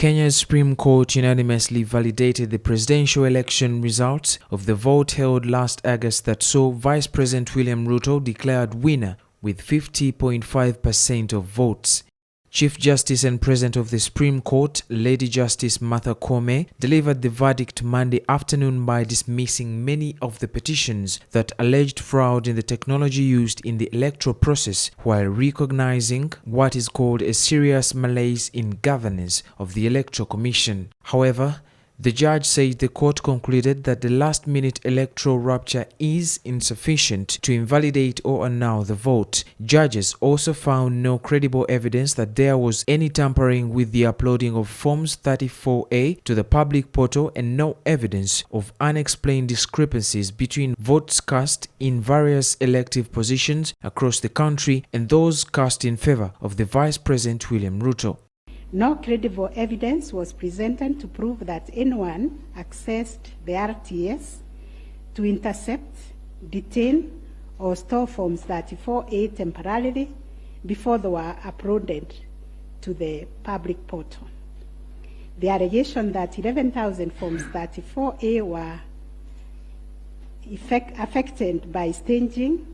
Kenya's Supreme Court unanimously validated the presidential election results of the vote held last August that saw Vice President William Ruto declared winner with 50.5% of votes. Chief Justice and President of the Supreme Court, Lady Justice Martha Koome, delivered the verdict Monday afternoon by dismissing many of the petitions that alleged fraud in the technology used in the electoral process, while recognizing what is called a serious malaise in governance of the Electoral Commission. However, the judge said the court concluded that the last-minute electoral rupture is insufficient to invalidate or annul the vote. Judges also found no credible evidence that there was any tampering with the uploading of Forms 34A to the public portal and no evidence of unexplained discrepancies between votes cast in various elective positions across the country and those cast in favor of the Vice President William Ruto. No credible evidence was presented to prove that anyone accessed the RTS to intercept, detain, or store Forms 34A temporarily before they were uploaded to the public portal. The allegation that 11,000 Forms 34A were affected by staging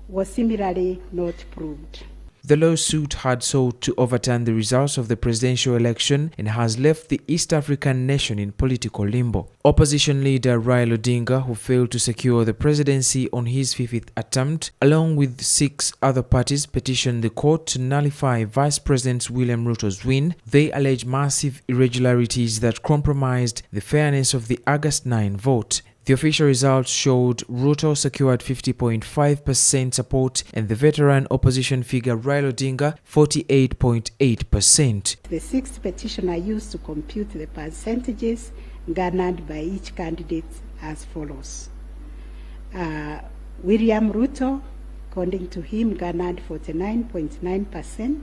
was similarly not proved. The lawsuit had sought to overturn the results of the presidential election and has left the East African nation in political limbo. Opposition leader Raila Odinga, who failed to secure the presidency on his 5th attempt, along with 6 other parties, petitioned the court to nullify Vice President William Ruto's win. They allege massive irregularities that compromised the fairness of the August 9 vote. The official results showed Ruto secured 50.5% support and the veteran opposition figure Raila Odinga 48.8%. The 6th petition are used to compute the percentages garnered by each candidate as follows. William Ruto, according to him, garnered 49.9%,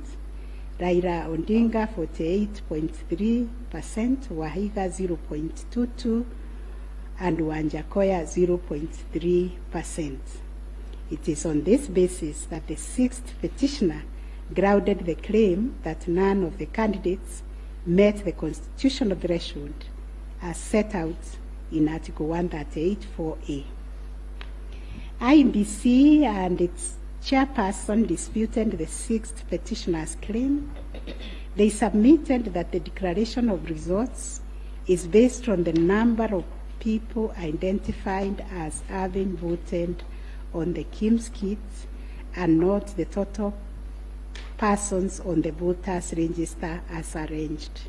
Raila Odinga 48.3%, Wahiga 0.22%, and Wanjakoya 0.3%. It is on this basis that the 6th petitioner grounded the claim that none of the candidates met the constitutional threshold as set out in Article 138(4)(a). IEBC and its chairperson disputed the 6th petitioner's claim. They submitted that the declaration of results is based on the number of people identified as having voted on the KIMS kits and not the total persons on the voters register as arranged.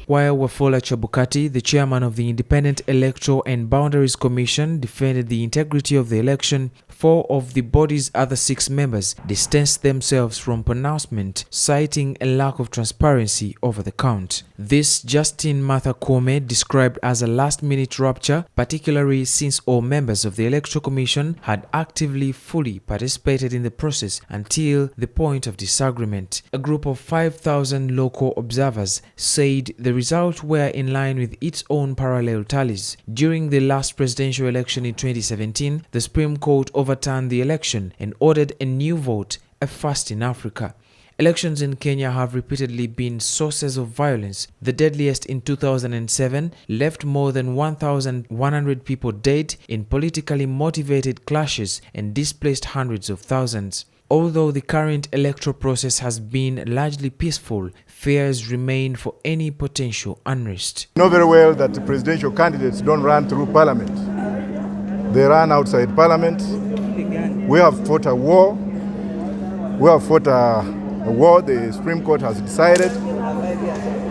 While Wafula Chebukati, the chairman of the Independent Electoral and Boundaries Commission, defended the integrity of the election, 4 of the body's other 6 members distanced themselves from pronouncement, citing a lack of transparency over the count. This Justice Martha Koome described as a last-minute rupture, particularly since all members of the Electoral Commission had actively fully participated in the process until the point of disagreement. A group of 5,000 local observers said the results were in line with its own parallel tallies. During the last presidential election in 2017, the Supreme Court overturned the election and ordered a new vote, a first in Africa. Elections in Kenya have repeatedly been sources of violence. The deadliest in 2007 left more than 1,100 people dead in politically motivated clashes and displaced hundreds of thousands. Although the current electoral process has been largely peaceful, fears remain for any potential unrest. You know very well that the presidential candidates don't run through parliament. They run outside parliament. We have fought a war. The Supreme Court has decided.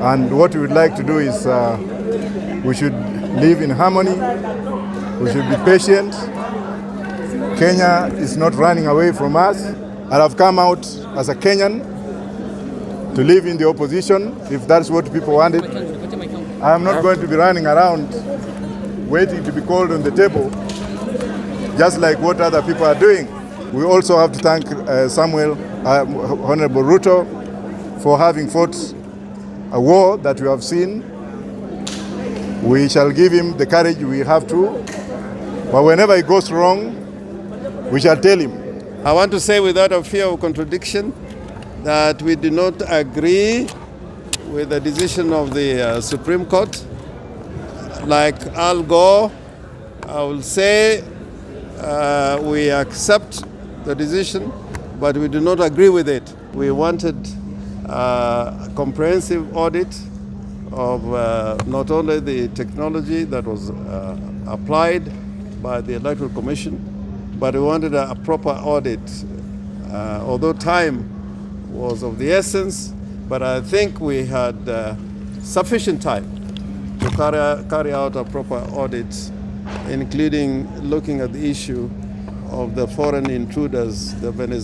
And what we would like to do is we should live in harmony. We should be patient. Kenya is not running away from us. And I've come out as a Kenyan to live in the opposition, if that's what people wanted. I am not going to be running around waiting to be called on the table, just like what other people are doing. We also have to thank Honorable Ruto for having fought a war that we have seen. We shall give him the courage we have to, but whenever he goes wrong, we shall tell him. I want to say without a fear of contradiction that we do not agree with the decision of the Supreme Court. Like Al Gore, I will say we accept the decision, but we do not agree with it. We wanted a comprehensive audit of not only the technology that was applied by the Electoral Commission, but we wanted a proper audit. Although time was of the essence, but I think we had sufficient time to carry out a proper audit, including looking at the issue of the foreign intruders, the Venezuelans.